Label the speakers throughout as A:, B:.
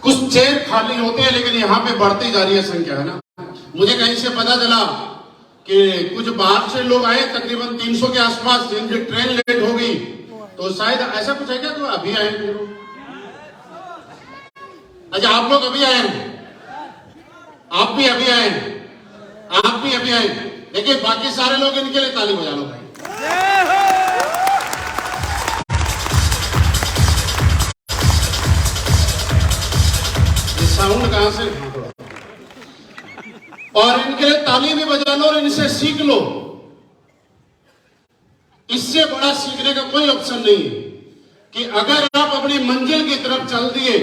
A: कुछ चेयर खाली होते हैं, लेकिन यहाँ पे बढ़ती जा रही है संख्या, है ना। मुझे कहीं से पता चला कि कुछ बाहर से लोग आए, तकरीबन 300 के आसपास, जिनकी ट्रेन लेट हो गई, तो शायद ऐसा कुछ है क्या, तो अभी आए हैं। अच्छा, आप लोग अभी आए हैं, आप भी अभी आए हैं, आप भी अभी आए। देखिए बाकी सारे लोग, इनके लिए ताली बजा लो भाई। ये साउंड कहां से, और इनके लिए ताली भी बजा लो और इनसे सीख लो। इससे बड़ा सीखने का कोई ऑप्शन नहीं है कि अगर आप अपनी मंजिल की तरफ चल दिए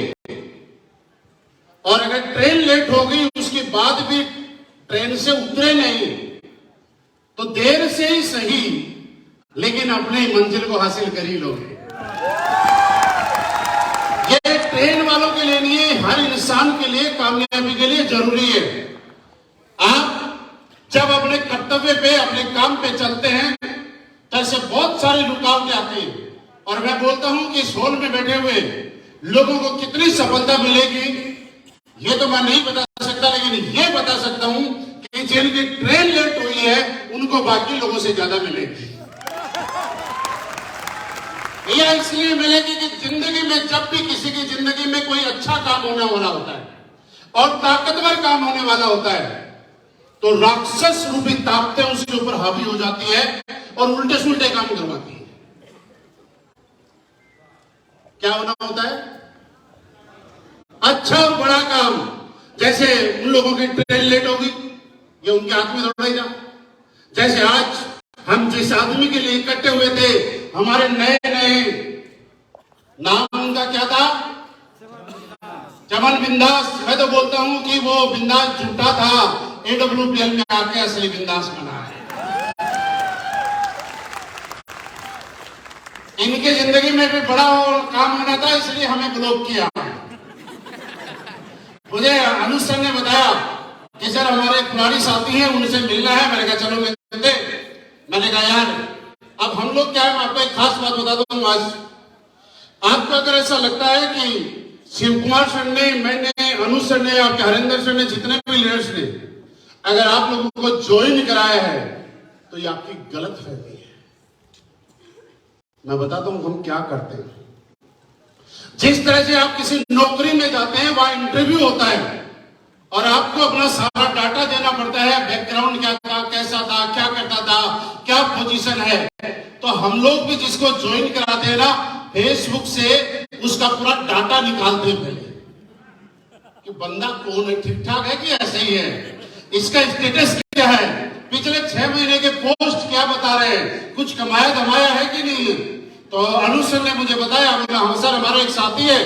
A: और अगर ट्रेन लेट हो गई, उसके बाद भी ट्रेन से उतरे नहीं, तो देर से ही सही लेकिन अपनी मंजिल को हासिल कर ही लोगे। ये ट्रेन वालों के लिए नहीं है, हर इंसान के लिए, कामयाबी के लिए जरूरी है। आप जब अपने कर्तव्य पे, अपने काम पे चलते हैं, तो ऐसे बहुत सारे रुकावटें आती हैं, और मैं बोलता हूं कि इस हॉल में बैठे हुए लोगों को कितनी सफलता मिलेगी ये तो मैं नहीं बता सकता, लेकिन ये बता सकता हूं कि जिनकी ट्रेन लेट हुई है उनको बाकी लोगों से ज्यादा मिलेगी। यह इसलिए मिलेगी कि जिंदगी में जब भी किसी की जिंदगी में कोई अच्छा काम होने वाला होता है और ताकतवर काम होने वाला होता है, तो राक्षस रूपी ताकतें उसके ऊपर हावी हो जाती है और उल्टे सुलटे काम करवाती है। क्या होना होता है? अच्छा और बड़ा काम। जैसे उन लोगों की ट्रेन लेट होगी, ये उनके हाथ में थोड़ा ही था। जैसे आज हम जिस आदमी के लिए इकट्ठे हुए थे, हमारे नए नए, नाम उनका क्या था? चमन बिंदास। मैं तो बोलता हूं कि वो बिंदास झूठा था, AWPL में आके असली बिंदास बना है। इनकी जिंदगी में भी बड़ा काम होना था, इसलिए हमें ब्लॉक किया। मुझे अनुज सर ने बताया कि सर हमारे पुरानी साथी हैं, उनसे मिलना है। मैंने कहा चलो मिलते। मैंने कहा यार अब हम लोग क्या है, मैं आपको एक खास बात बताता हूँ। आज आपको अगर ऐसा लगता है कि शिव कुमार सर ने, मैंने, अनुज सर ने, आपके हरिंदर सर ने, जितने भी लीडर्स ने अगर आप लोगों को ज्वाइन कराया है, तो ये आपकी गलत फहमी है। मैं बताता हूं हम क्या करते हैं। जिस तरह से आप किसी नौकरी में जाते हैं, वहां इंटरव्यू होता है और आपको अपना सारा डाटा देना पड़ता है, बैकग्राउंड क्या था, कैसा था, क्या करता था, क्या पोजीशन है। तो हम लोग भी जिसको ज्वाइन कराते हैं ना, फेसबुक से उसका पूरा डाटा निकालते हैं पहले कि बंदा कौन है, ठीक ठाक है कि ऐसे ही है, इसका स्टेटस क्या है, पिछले 6 महीने के पोस्ट क्या बता रहे हैं, कुछ कमाया धमाया है कि नहीं है। तो अनुज सर ने मुझे बताया, हाँ सर हमारा एक साथी है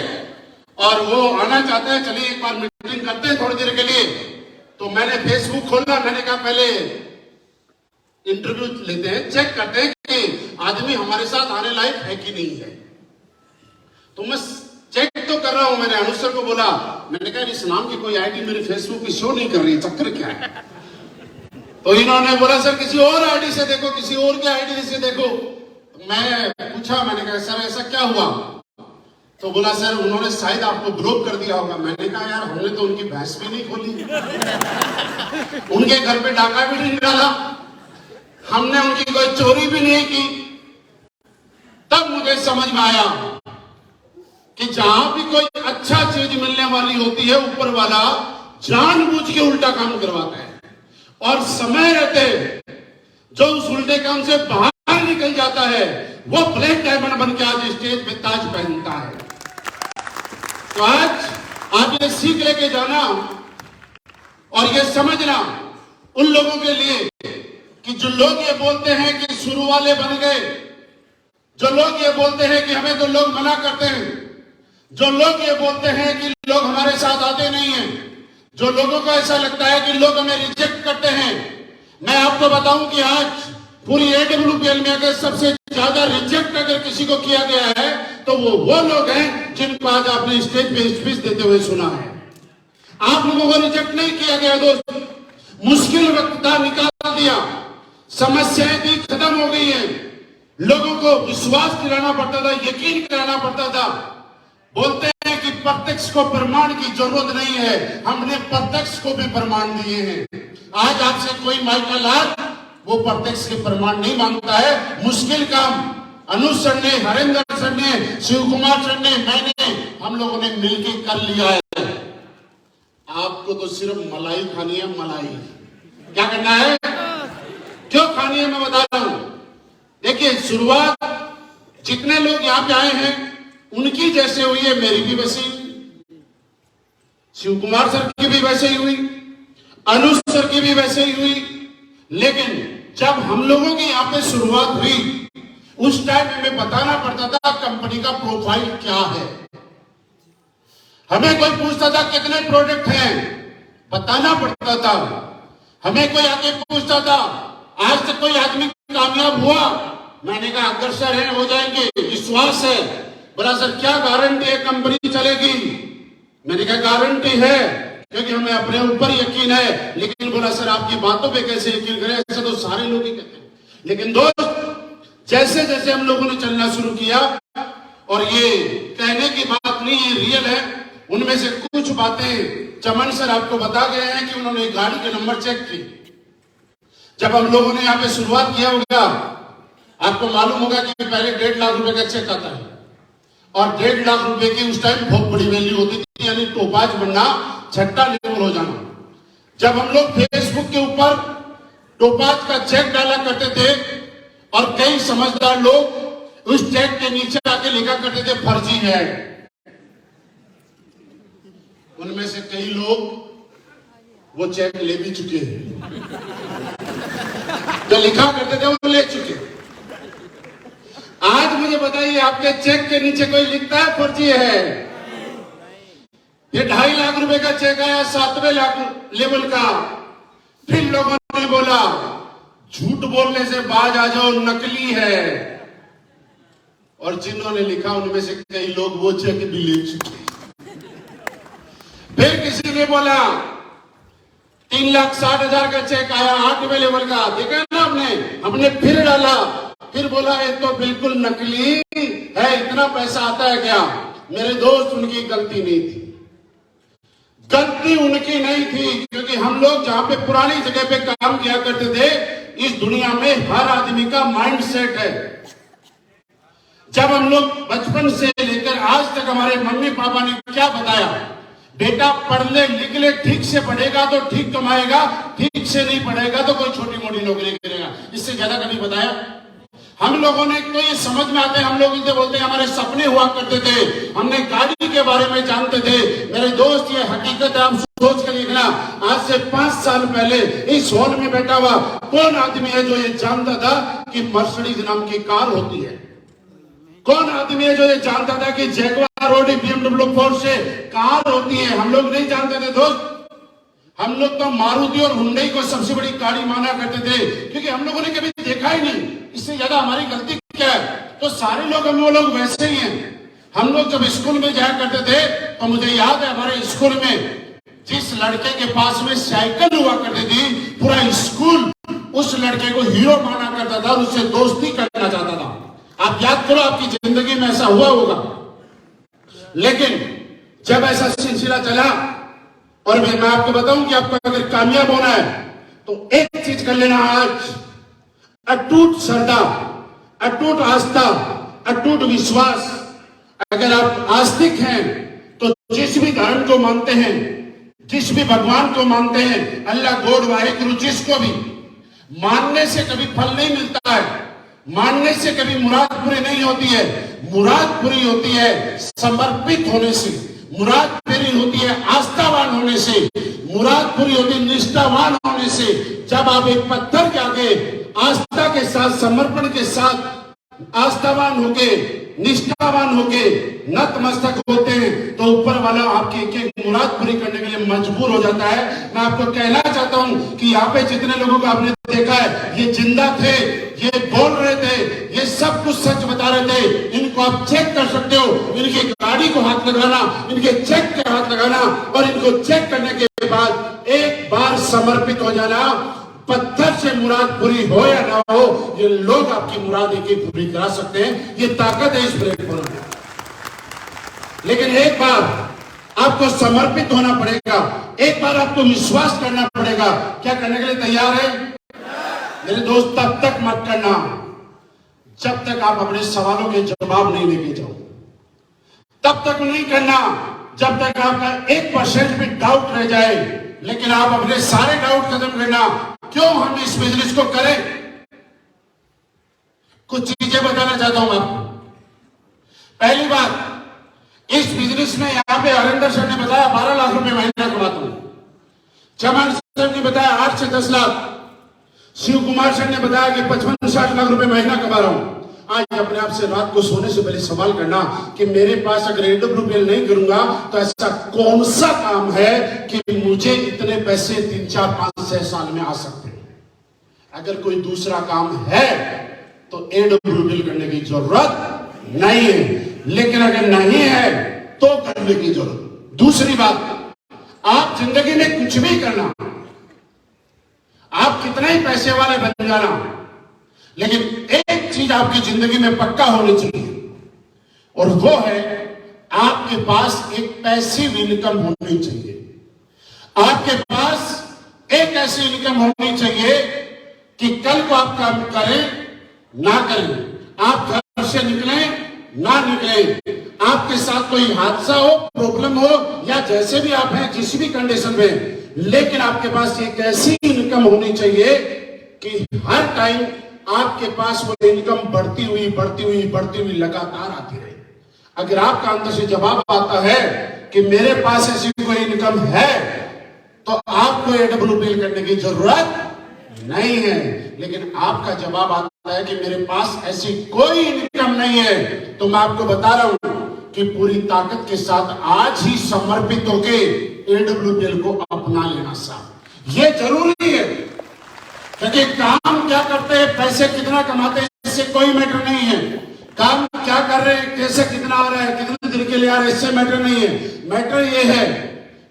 A: और वो आना चाहते हैं, चलिए एक बार मीटिंग करते हैं थोड़ी देर के लिए। तो मैंने फेसबुक खोला, मैंने कहा पहले इंटरव्यू लेते हैं, चेक करते हैं कि आदमी हमारे साथ आने लायक है कि नहीं है। तो मैं चेक तो कर रहा हूं। मैंने अनुज सर को बोला, मैंने कहा इस नाम की कोई आईडी मेरी फेसबुक की शो नहीं कर रही, चक्कर क्या है। तो इन्होंने बोला सर किसी और आईडी से देखो, किसी और की आईडी से देखो। मैं पूछा, मैंने कहा सर ऐसा क्या हुआ? तो बोला सर उन्होंने शायद आपको ब्लॉक कर दिया होगा। मैंने कहा यार हमने तो उनकी भैंस भी नहीं खोली, उनके घर पे डाका भी नहीं डाला, हमने उनकी कोई चोरी भी नहीं की। तब मुझे समझ में आया कि जहां भी कोई अच्छा चीज मिलने वाली होती है, ऊपर वाला जानबूझ के उल्टा काम करवाता है, और समय रहते जो उस उल्टे काम से बाहर निकल जाता है, वो ब्लैक डायमंड बन के आज स्टेज पे ताज पहनता है। तो आज आप ये सीख लेके जाना और ये समझना उन लोगों के लिए कि जो लोग ये बोलते हैं कि शुरू वाले बन गए, जो लोग ये बोलते हैं कि हमें तो लोग मना करते हैं, जो लोग ये बोलते हैं कि लोग हमारे साथ आते नहीं हैं, जो लोगों को ऐसा लगता है कि लोग हमें रिजेक्ट करते हैं, मैं आपको बताऊं कि आज पूरी AWPL में अगर सबसे ज्यादा रिजेक्ट अगर किसी को किया गया है, तो वो लोग हैं जिनको आज आपने स्टेज पे स्पीच देते हुए सुना है। आप लोगों को रिजेक्ट नहीं किया गया दोस्त, मुश्किल वक्त था निकाल दिया, समस्याएं थी खत्म हो गई है, लोगों को विश्वास दिलाना पड़ता था, यकीन कराना पड़ता था। बोलते हैं कि प्रत्यक्ष को प्रमाण की जरूरत नहीं है, हमने प्रत्यक्ष को भी प्रमाण दिए हैं। आज आपसे कोई माइकल आज वो प्रत्यक्ष के प्रमाण नहीं मांगता है। मुश्किल काम अनुज सर ने, हरेंद्र सर ने, शिव कुमार सर ने, मैंने, हम लोगों ने मिलकर कर लिया है। आपको तो सिर्फ मलाई खानी है, मलाई। क्या करना है, क्यों खानी है, मैं बता रहा हूं। देखिए, शुरुआत जितने लोग यहां पे आए हैं उनकी जैसे हुई है, मेरी भी वैसे ही, शिव कुमार सर की भी वैसे ही हुई, अनुज सर की भी वैसे ही हुई। लेकिन जब हम लोगों की यहां पे शुरुआत हुई उस टाइम हमें बताना पड़ता था कंपनी का प्रोफाइल क्या है। हमें कोई पूछता था कितने प्रोडक्ट हैं, बताना पड़ता था। हमें कोई आके पूछता था आज तक कोई आदमी कामयाब हुआ, मैंने कहा अगर सर है हो जाएंगे, विश्वास है। बोला सर क्या गारंटी है कंपनी चलेगी, मैंने कहा गारंटी है क्योंकि हमें अपने ऊपर यकीन है। लेकिन बोला सर आपकी बातों पे कैसे यकीन करें, ऐसा तो सारे लोग ही कहते हैं। लेकिन दोस्त जैसे जैसे हम लोगों ने चलना शुरू किया, और ये कहने की बात नहीं है, रियल है, उनमें से कुछ बातें चमन सर आपको बता गए हैं कि उन्होंने गाड़ी के नंबर चेक की। जब हम लोगों ने यहाँ पे शुरुआत किया होगा, आपको मालूम होगा कि पहले 1.5 लाख रुपए का चेक आता है, और 1.5 लाख रुपए की उस टाइम बहुत बड़ी वैल्यू होती थी, यानी टोपाज बनना, छट्टा लेवल हो जाना। जब हम लोग फेसबुक के ऊपर टोपाज का चेक डाला करते थे और कई समझदार लोग उस चेक के नीचे आके लिखा करते थे फर्जी है, उनमें से कई लोग वो चेक ले भी चुके हैं, जो लिखा करते थे वो ले चुके। आज मुझे बताइए आपके चेक के नीचे कोई लिखता है फर्जी है? ये 2.5 लाख रुपए का चेक आया 7वें लाख लेवल का। फिर लोगों ने बोला झूठ बोलने से बाज आ जाओ, नकली है। और जिन्होंने लिखा उनमें से कई लोग वो चेक भी ले चुके। फिर किसी ने बोला 3,60,000 का चेक आया 8वें लेवल का, देखा ना हमने फिर डाला, फिर बोला ये तो बिल्कुल नकली है, इतना पैसा आता है क्या? मेरे दोस्त उनकी गलती नहीं थी, गलती उनकी नहीं थी, क्योंकि हम लोग जहां पे पुरानी जगह पे काम किया करते थे, इस दुनिया में हर आदमी का माइंड सेट है। जब हम लोग बचपन से लेकर आज तक हमारे मम्मी पापा ने क्या बताया, बेटा पढ़ ले लिख ले, ठीक से पढ़ेगा तो ठीक कमाएगा, ठीक से नहीं पढ़ेगा तो कोई छोटी मोटी नौकरी करेगा, इससे ज्यादा कभी बताया? हम लोगों ने तो ये समझ में आते, हम लोग इनसे बोलते हैं हमारे सपने हुआ करते थे, हमने गाड़ी के बारे में जानते थे। मेरे दोस्त ये हकीकत है, आप सोच कर देखना, आज से 5 साल पहले इस हॉल में बैठा हुआ कौन आदमी है जो ये जानता था कि मर्सिडीज नाम की कार होती है? कौन आदमी है जो ये जानता था कि जैगुआर ऑडी BMW 4 से कार होती है? हम लोग नहीं जानते थे दोस्त। हम लोग तो मारुति और हुंडई को सबसे बड़ी गाड़ी माना करते थे, क्योंकि हम लोगों ने कभी देखा ही नहीं। इससे ज्यादा हमारी गलती क्या है? तो सारे लोग हम वो लोग वैसे ही हैं। हम लोग जब स्कूल में जाया करते थे तो मुझे याद है हमारे स्कूल में जिस लड़के के पास में साइकिल हुआ करती थी, पूरा स्कूल उस लड़के को हीरो माना करता था और उससे दोस्ती करना चाहता था। आप याद करो, आपकी जिंदगी में ऐसा हुआ होगा। लेकिन जब ऐसा सिलसिला चला, और मैं आपको बताऊं कि आपको अगर कामयाब होना है तो एक चीज कर लेना आज, अटूट श्रद्धा, अटूट आस्था, अटूट विश्वास। अगर आप आस्तिक हैं तो जिस भी धर्म को मानते हैं, जिस भी भगवान को मानते हैं, अल्लाह गॉड वाहिगुरु, जिसको भी मानने से कभी फल नहीं मिलता है, मानने से कभी मुराद पूरी नहीं होती है। मुराद पूरी होती है समर्पित होने से, मुराद पूरी होती है आस्थावान होने से, मुराद पूरी होती है निष्ठावान होने से। जब आप एक पत्थर के आगे आस्था के साथ, समर्पण के साथ, आस्थावान होके, निष्ठावान होके नतमस्तक होते हैं तो ऊपर वाला आपकी एक एक मुराद पूरी करने के लिए मजबूर हो जाता है। मैं आपको कहना चाहता हूं कि यहाँ पे जितने लोगों को आपने देखा है, ये जिंदा थे, ये बोल रहे थे, ये सब कुछ सच बता रहे थे। इनको आप चेक कर सकते हो, इनकी गाड़ी को हाथ लगाना, इनके चेक के हाथ लगाना, और इनको चेक करने के बाद एक बार समर्पित हो जाना। पत्थर से मुराद पूरी हो या ना हो, ये लोग आपकी मुराद एक एक पूरी करा सकते हैं। ये ताकत है इस प्लेटफॉर्म में। लेकिन एक बार आपको समर्पित होना पड़ेगा। एक बार आपको विश्वास करना पड़ेगा। क्या करने के लिए तैयार है मेरे दोस्त? तब तक मत करना जब तक आप अपने सवालों के जवाब नहीं लेके जाओ। तब तक नहीं करना जब तक आपका 1% भी डाउट रह जाए। लेकिन आप अपने सारे डाउट खत्म करना। क्यों हम इस बिजनेस को करें? कुछ चीजें बताना चाहता हूं आपको। पहली बात, इस बिजनेस में यहां पे हरिंदर सर ने बताया 12 लाख रुपए महीना कमाता हूं। चमन सर ने बताया 8 से 10 लाख। शिव कुमार सर ने बताया कि 55-60 लाख रुपए महीना कमा रहा हूं। आज अपने आप से रात को सोने से पहले सवाल करना कि मेरे पास अगर AWPL नहीं करूंगा तो ऐसा कौन सा काम है कि मुझे इतने पैसे 3, 4, 5, 6 साल में आ सकते हैं। अगर कोई दूसरा काम है तो AWPL करने की जरूरत नहीं है। लेकिन अगर नहीं है तो करने की जरूरत। दूसरी बात, आप जिंदगी में कुछ भी करना, आप कितना ही पैसे वाले बन जाना, लेकिन एक चीज आपकी जिंदगी में पक्का होनी चाहिए और वो है आपके पास एक पैसिव इनकम होनी चाहिए। आपके पास एक ऐसी इनकम होनी चाहिए कि कल को आप काम करें ना करें, आप घर से निकलें ना निकले, आपके साथ कोई हादसा हो, प्रॉब्लम हो या जैसे भी आप हैं जिस भी कंडीशन में, लेकिन आपके पास एक ऐसी इनकम होनी चाहिए कि हर टाइम आपके पास वो इनकम बढ़ती हुई लगातार आती रहे। अगर आपका अंदर से जवाब आता है कि मेरे पास ऐसी कोई इनकम है तो आपको AWPL करने की जरूरत नहीं है। लेकिन आपका जवाब आता है कि मेरे पास ऐसी कोई इनकम नहीं है, तो मैं आपको बता रहा हूं कि पूरी ताकत के साथ आज ही समर्पित होके AWPL को अपना लेना साहब, ये जरूरी है। क्योंकि काम क्या करते हैं, पैसे कितना कमाते हैं, इससे कोई मैटर नहीं है। काम क्या कर रहे हैं, कैसे कितना आ रहा है, कितने दिन के लिए आ रहा है, इससे मैटर नहीं है। मैटर ये है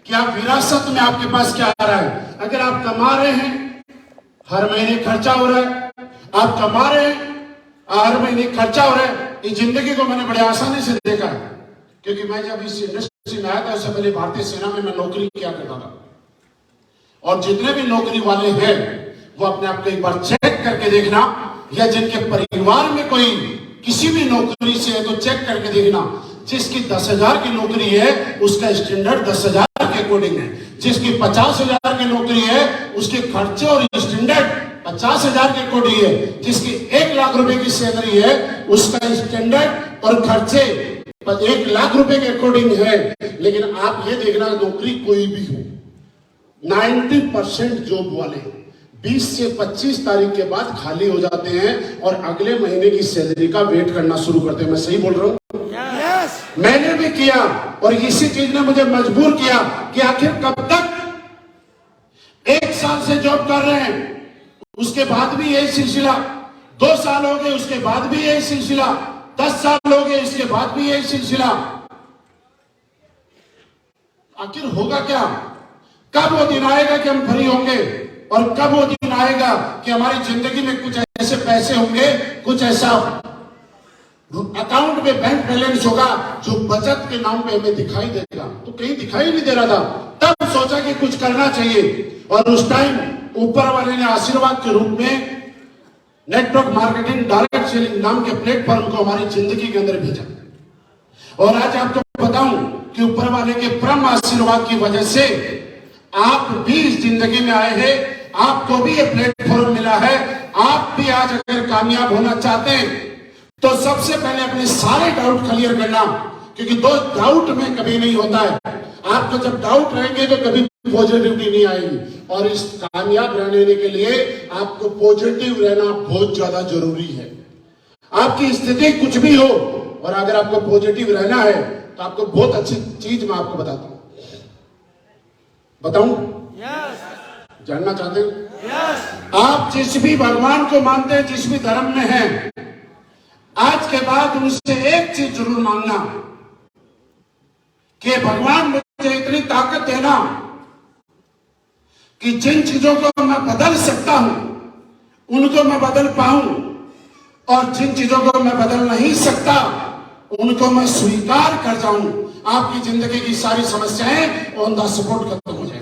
A: कि आप विरासत में आपके पास क्या आ रहा है। अगर आप कमा रहे हैं, हर महीने खर्चा हो रहा है, आप कमा रहे हैं, हर महीने खर्चा हो रहा है, इस जिंदगी को मैंने बड़े आसानी से देखा है। क्योंकि मैं जब इस इंडस्ट्री में आया था उससे पहले भारतीय सेना में मैं नौकरी किया करता था। और जितने भी नौकरी वाले हैं वो अपने आप को एक बार चेक करके देखना, या जिनके परिवार में कोई किसी भी नौकरी से है तो चेक करके देखना। जिसकी 10,000 की नौकरी है उसका स्टैंडर्ड 10,000 के अकॉर्डिंग है। जिसकी 50,000 की नौकरी है उसके खर्चे और स्टैंडर्ड 50,000 के अकॉर्डिंग है। जिसकी 1 लाख रुपए की सैलरी है उसका स्टैंडर्ड और खर्चे 1 लाख रुपए के अकॉर्डिंग है। लेकिन आप ये देखना, नौकरी कोई भी हो, 90% जॉब वाले 20 से 25 तारीख के बाद खाली हो जाते हैं और अगले महीने की सैलरी का वेट करना शुरू करते हैं। मैं सही बोल रहा हूं? yes. मैंने भी किया और इसी चीज ने मुझे मजबूर किया कि आखिर कब तक। 1 साल से जॉब कर रहे हैं, उसके बाद भी यही सिलसिला, 2 साल हो गए उसके बाद भी यही सिलसिला, 10 साल हो गए इसके बाद भी यही सिलसिला। आखिर होगा क्या? कब वो दिन आएगा कि हम फ्री होंगे और कब वो दिन आएगा कि हमारी जिंदगी में कुछ ऐसे पैसे होंगे, कुछ ऐसा अकाउंट में बैंक बैलेंस होगा जो बचत के नाम पे हमें दिखाई देगा। तो कहीं दिखाई नहीं दे रहा था, तब सोचा कि कुछ करना चाहिए। और उस टाइम ऊपर वाले ने आशीर्वाद के रूप में नेटवर्क मार्केटिंग डायरेक्ट सेलिंग नाम के प्लेटफॉर्म को हमारी जिंदगी के अंदर भेजा। और आज आपको बताऊं कि ऊपर वाले के परम आशीर्वाद की वजह से आप भी इस जिंदगी में आए हैं, आपको भी ये प्लेटफॉर्म मिला है। आप भी आज अगर कामयाब होना चाहते हैं तो सबसे पहले अपने सारे डाउट क्लियर करना, क्योंकि डाउट में कभी नहीं होता है। आपको जब डाउट रहेंगे तो कभी पॉजिटिविटी नहीं आएगी। और इस कामयाब रहने के लिए आपको पॉजिटिव रहना बहुत ज्यादा जरूरी है। आपकी स्थिति कुछ भी हो और अगर आपको पॉजिटिव रहना है तो आपको बहुत अच्छी चीज मैं आपको बताता हूं। बताऊं? yes. जानना चाहते हो? yes. आप जिस भी भगवान को मानते हैं, जिस भी धर्म में हैं, आज के बाद उनसे एक चीज जरूर मांगना कि भगवान मुझे इतनी ताकत देना कि जिन चीजों को मैं बदल सकता हूं उनको मैं बदल पाऊं, और जिन चीजों को मैं बदल नहीं सकता उनको मैं स्वीकार कर जाऊं। आपकी जिंदगी की सारी समस्याएं ऑन द स्पॉट खत्म हो जाएगी।